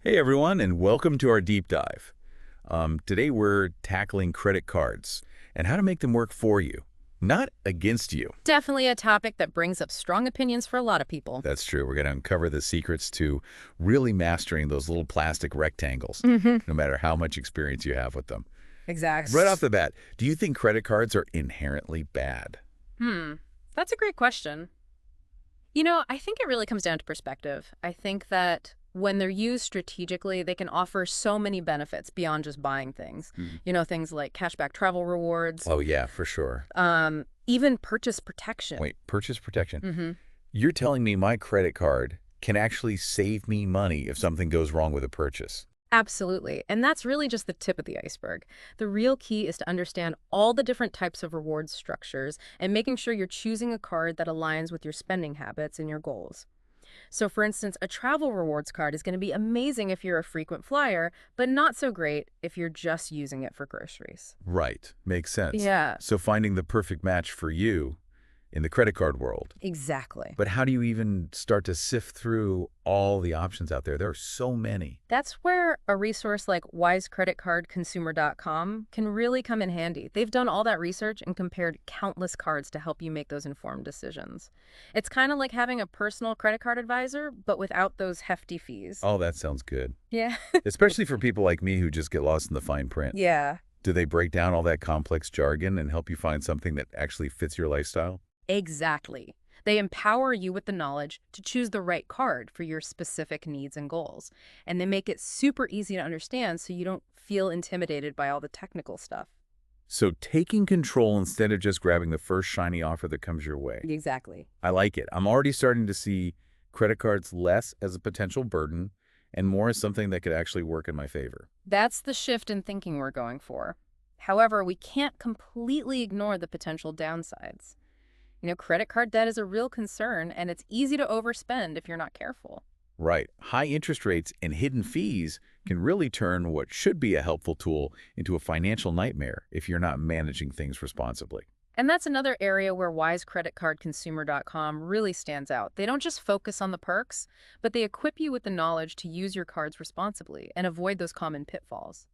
Hey everyone, and welcome to our deep dive. Today we're tackling credit cards and how to make them work for you, not against you. Definitely a topic that brings up strong opinions for a lot of people. That's true. We're going to uncover the secrets to really mastering those little plastic rectangles, Mm-hmm. no matter how much experience you have with them. Right off Exact. the bat, do you think credit cards are inherently bad? Hmm. That's a great question. I think it really comes down to perspective. I think that when they're used strategically, they can offer so many benefits beyond just buying things. Mhm. Things like cashback travel rewards, Oh yeah, for sure. even purchase protection. Wait, purchase protection. Mm-hmm. You're telling me my credit card can actually save me money if something goes wrong with a purchase? Absolutely. And that's really just the tip of the iceberg. The real key is to understand all the different types of rewards structures and making sure you're choosing a card that aligns with your spending habits and your goals. So, for instance, a travel rewards card is going to be amazing if you're a frequent flyer, but not so great if you're just using it for groceries. Right. Makes sense. Yeah, So finding the perfect match for you in the credit card world. exactly. But how do you even start to sift through all the options out there? There are so many. That's where a resource like wisecreditcardconsumer.com can really come in handy. They've done all that research and compared countless cards to help you make those informed decisions. It's kind of like having a personal credit card advisor, but without those hefty fees. Oh, that sounds good. Yeah. Especially for people like me who just get lost in the fine print. Yeah. Do they break down all that complex jargon and help you find something that actually fits your lifestyle? Exactly. They empower you with the knowledge to choose the right card for your specific needs and goals. And they make it super easy to understand so you don't feel intimidated by all the technical stuff. So taking control instead of just grabbing the first shiny offer that comes your way. Exactly. I like it. I'm already starting to see credit cards less as a potential burden and more as something that could actually work in my favor. That's the shift in thinking we're going for. However, we can't completely ignore the potential downsides. Credit card debt is a real concern, and it's easy to overspend if you're not careful. Right. High interest rates and hidden fees can really turn what should be a helpful tool into a financial nightmare if you're not managing things responsibly. And that's another area where wisecreditcardconsumer.com really stands out. They don't just focus on the perks, but they equip you with the knowledge to use your cards responsibly and avoid those common pitfalls.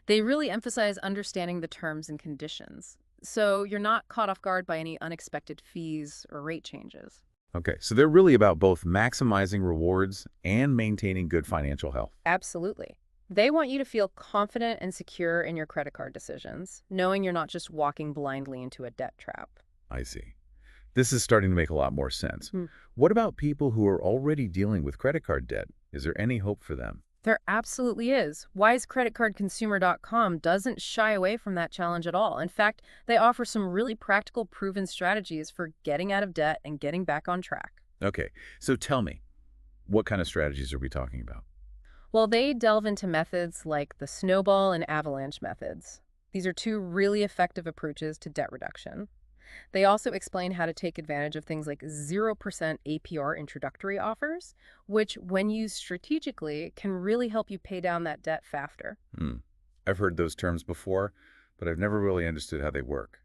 They really emphasize understanding the terms and conditions, so you're not caught off guard by any unexpected fees or rate changes. Okay, so they're really about both maximizing rewards and maintaining good financial health. Absolutely. They want you to feel confident and secure in your credit card decisions, knowing you're not just walking blindly into a debt trap. I see. This is starting to make a lot more sense. Hmm. What about people who are already dealing with credit card debt? Is there any hope for them? There absolutely is. WiseCreditCardConsumer.com doesn't shy away from that challenge at all. In fact, they offer some really practical, proven strategies for getting out of debt and getting back on track. Okay, so tell me, what kind of strategies are we talking about? Well, they delve into methods like the snowball and avalanche methods. These are two really effective approaches to debt reduction. They also explain how to take advantage of things like 0% APR introductory offers, which, when used strategically, can really help you pay down that debt faster. Hmm. I've heard those terms before, but I've never really understood how they work.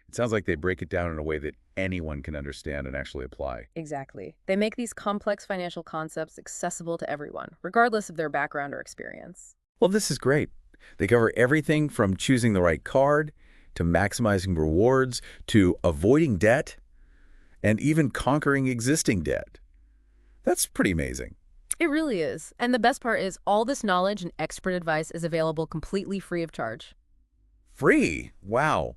It sounds like they break it down in a way that anyone can understand and actually apply. Exactly. They make these complex financial concepts accessible to everyone, regardless of their background or experience. Well, this is great. They cover everything from choosing the right card to maximizing rewards to avoiding debt and even conquering existing debt. That's pretty amazing. It really is. And the best part is all this knowledge and expert advice is available completely free of charge. Free. Wow.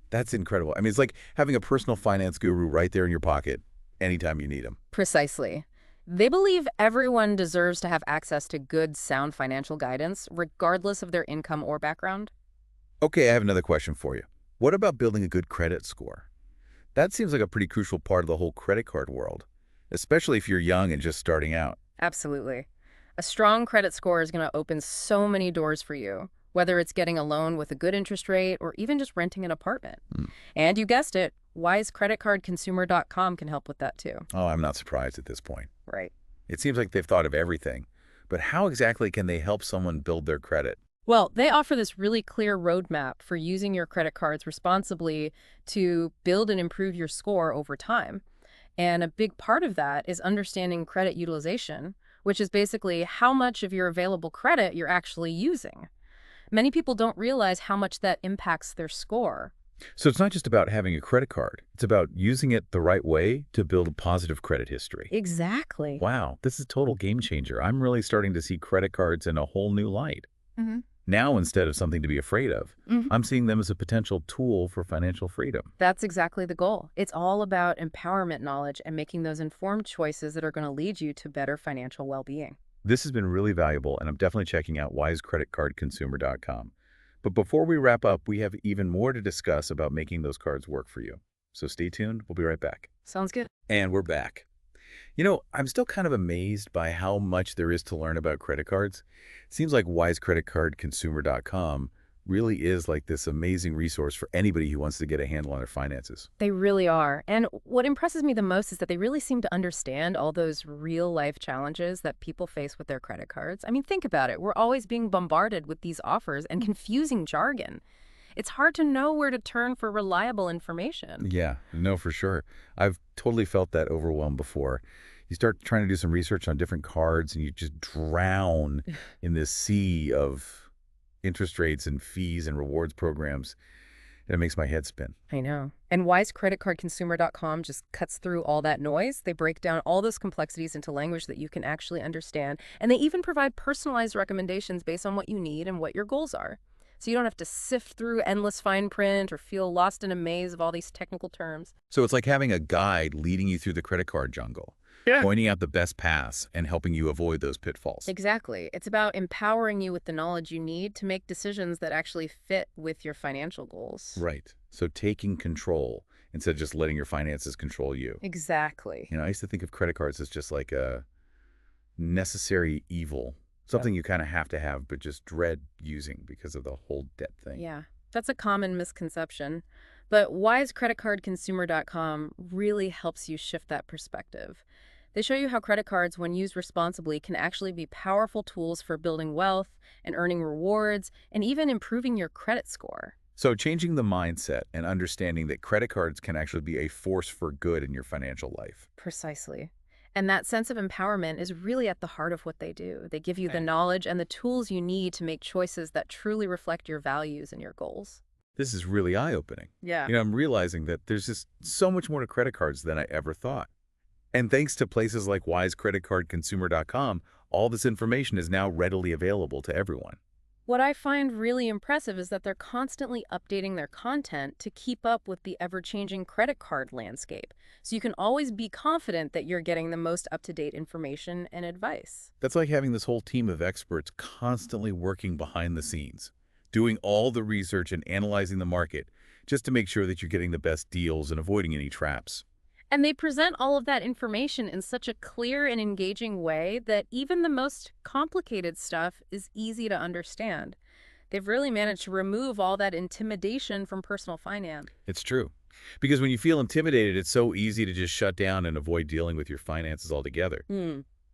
That's incredible. I mean, it's like having a personal finance guru right there in your pocket anytime you need them. Precisely. They believe everyone deserves to have access to good, sound financial guidance, regardless of their income or background. Okay, I have another question for you. What about building a good credit score? That seems like a pretty crucial part of the whole credit card world, especially if you're young and just starting out. Absolutely. A strong credit score is going to open so many doors for you, whether it's getting a loan with a good interest rate or even just renting an apartment. Hmm. And you guessed it, wisecreditcardconsumer.com can help with that too. Oh, I'm not surprised at this point. Right. It seems like they've thought of everything. But how exactly can they help someone build their credit? Well, they offer this really clear roadmap for using your credit cards responsibly to build and improve your score over time. And a big part of that is understanding credit utilization, which is basically how much of your available credit you're actually using. Many people don't realize how much that impacts their score. So it's not just about having a credit card. It's about using it the right way to build a positive credit history. Exactly. Wow, this is a total game changer. I'm really starting to see credit cards in a whole new light. hmm Now, instead of something to be afraid of, hmm I'm seeing them as a potential tool for financial freedom. That's exactly the goal. It's all about empowerment knowledge and making those informed choices that are going to lead you to better financial well-being. This has been really valuable, and I'm definitely checking out wisecreditcardconsumer.com. But before we wrap up, we have even more to discuss about making those cards work for you. So stay tuned. We'll be right back. Sounds good. And we're back. I'm still kind of amazed by how much there is to learn about credit cards. It seems like wisecreditcardconsumer.com really is like this amazing resource for anybody who wants to get a handle on their finances. They really are. And what impresses me the most is that they really seem to understand all those real-life challenges that people face with their credit cards. I mean, think about it. We're always being bombarded with these offers and confusing jargon. It's hard to know where to turn for reliable information. Yeah, no, for sure. I've totally felt that overwhelm before. You start trying to do some research on different cards and you just drown in this sea of interest rates and fees and rewards programs. And it makes my head spin. I know. And wisecreditcardconsumer.com just cuts through all that noise. They break down all those complexities into language that you can actually understand. And they even provide personalized recommendations based on what you need and what your goals are. So you don't have to sift through endless fine print or feel lost in a maze of all these technical terms. So it's like having a guide leading you through the credit card jungle, pointing out the best paths and helping you avoid those pitfalls. Exactly. It's about empowering you with the knowledge you need to make decisions that actually fit with your financial goals. Right. So taking control instead of just letting your finances control you. Exactly. I used to think of credit cards as just like a necessary evil, something you kind of have to have, but just dread using because of the whole debt thing. Yeah, that's a common misconception. But wisecreditcardconsumer.com really helps you shift that perspective. They show you how credit cards, when used responsibly, can actually be powerful tools for building wealth and earning rewards and even improving your credit score. So changing the mindset and understanding that credit cards can actually be a force for good in your financial life. Precisely. And that sense of empowerment is really at the heart of what they do. They give you the knowledge and the tools you need to make choices that truly reflect your values and your goals. This is really eye-opening. Yeah. I'm realizing that there's just so much more to credit cards than I ever thought. And thanks to places like wisecreditcardconsumer.com, all this information is now readily available to everyone. What I find really impressive is that they're constantly updating their content to keep up with the ever-changing credit card landscape. So you can always be confident that you're getting the most up-to-date information and advice. That's like having this whole team of experts constantly working behind the scenes, doing all the research and analyzing the market just to make sure that you're getting the best deals and avoiding any traps. And they present all of that information in such a clear and engaging way that even the most complicated stuff is easy to understand. They've really managed to remove all that intimidation from personal finance. It's true. Because when you feel intimidated, it's so easy to just shut down and avoid dealing with your finances altogether.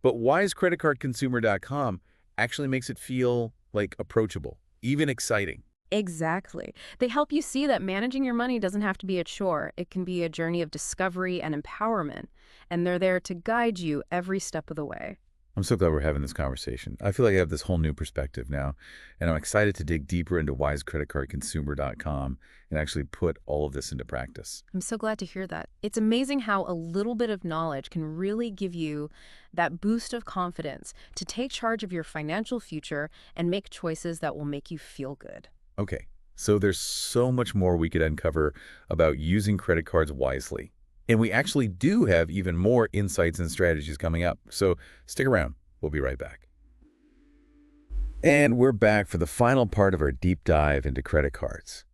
But wisecreditcardconsumer.com actually makes it feel like approachable, even exciting. Exactly. They help you see that managing your money doesn't have to be a chore. It can be a journey of discovery and empowerment. And they're there to guide you every step of the way. I'm so glad we're having this conversation. I feel like I have this whole new perspective now, and I'm excited to dig deeper into wisecreditcardconsumer.com and actually put all of this into practice. I'm so glad to hear that. It's amazing how a little bit of knowledge can really give you that boost of confidence to take charge of your financial future and make choices that will make you feel good. Okay, so there's so much more we could uncover about using credit cards wisely. And we actually do have even more insights and strategies coming up. So stick around. We'll be right back. And we're back for the final part of our deep dive into credit cards.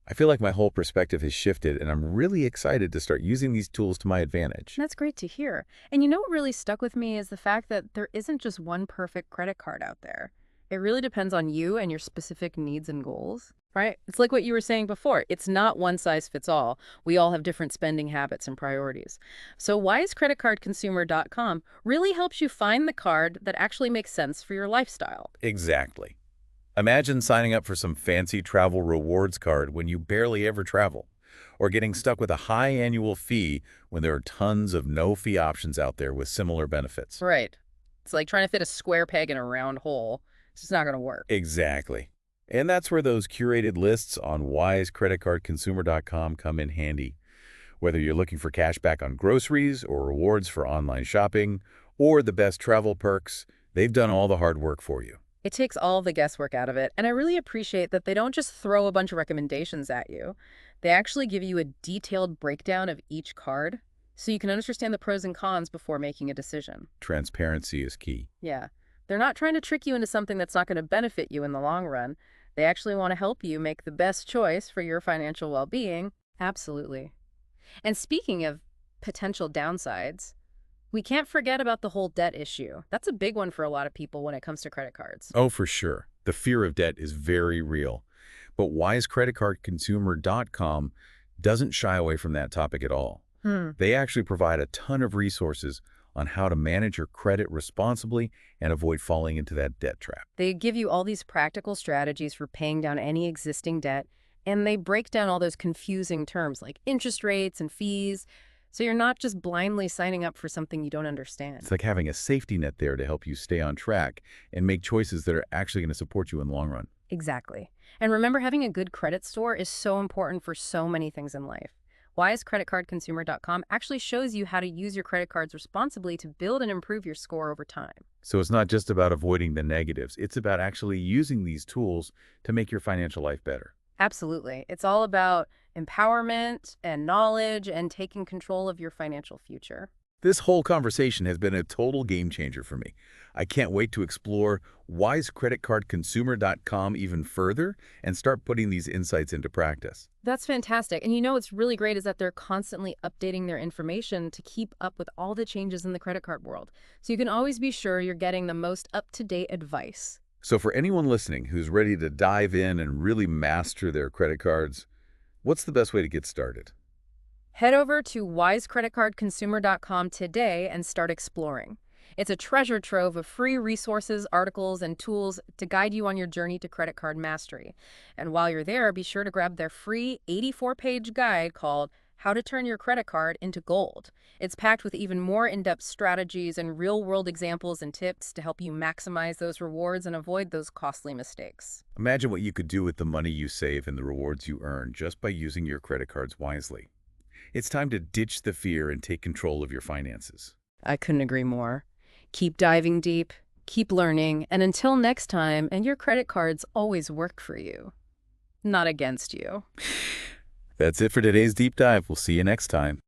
I feel like my whole perspective has shifted, and I'm really excited to start using these tools to my advantage. That's great to hear. And you know what really stuck with me is the fact that there isn't just one perfect credit card out there. It really depends on you and your specific needs and goals, right? It's like what you were saying before. It's not one size fits all. We all have different spending habits and priorities. So wisecreditcardconsumer.com really helps you find the card that actually makes sense for your lifestyle. Exactly. Imagine signing up for some fancy travel rewards card when you barely ever travel, or getting stuck with a high annual fee when there are tons of no-fee options out there with similar benefits. Right. It's like trying to fit a square peg in a round hole. It's just not going to work. Exactly. And that's where those curated lists on wisecreditcardconsumer.com come in handy. Whether you're looking for cash back on groceries or rewards for online shopping or the best travel perks, they've done all the hard work for you. It takes all the guesswork out of it, and I really appreciate that they don't just throw a bunch of recommendations at you. They actually give you a detailed breakdown of each card so you can understand the pros and cons before making a decision. Transparency is key. Yeah. They're not trying to trick you into something that's not going to benefit you in the long run. They actually want to help you make the best choice for your financial well-being. Absolutely. And speaking of potential downsides, we can't forget about the whole debt issue. That's a big one for a lot of people when it comes to credit cards. Oh, for sure. The fear of debt is very real. But wisecreditcardconsumer.com doesn't shy away from that topic at all. They actually provide a ton of resources on how to manage your credit responsibly and avoid falling into that debt trap. They give you all these practical strategies for paying down any existing debt, and they break down all those confusing terms like interest rates and fees, so you're not just blindly signing up for something you don't understand. It's like having a safety net there to help you stay on track and make choices that are actually going to support you in the long run. Exactly. And remember, having a good credit score is so important for so many things in life. WiseCreditCardConsumer.com actually shows you how to use your credit cards responsibly to build and improve your score over time. So it's not just about avoiding the negatives. It's about actually using these tools to make your financial life better. Absolutely. It's all about empowerment and knowledge and taking control of your financial future. This whole conversation has been a total game changer for me. I can't wait to explore wisecreditcardconsumer.com even further and start putting these insights into practice. That's fantastic. And you know what's really great is that they're constantly updating their information to keep up with all the changes in the credit card world. So you can always be sure you're getting the most up-to-date advice. So for anyone listening who's ready to dive in and really master their credit cards, what's the best way to get started? Head over to wisecreditcardconsumer.com today and start exploring. It's a treasure trove of free resources, articles, and tools to guide you on your journey to credit card mastery. And while you're there, be sure to grab their free 84-page guide called How to Turn Your Credit Card into Gold. It's packed with even more in-depth strategies and real-world examples and tips to help you maximize those rewards and avoid those costly mistakes. Imagine what you could do with the money you save and the rewards you earn just by using your credit cards wisely. It's time to ditch the fear and take control of your finances. I couldn't agree more. Keep diving deep, keep learning, and until next time, and your credit cards always work for you, not against you. That's it for today's deep dive. We'll see you next time.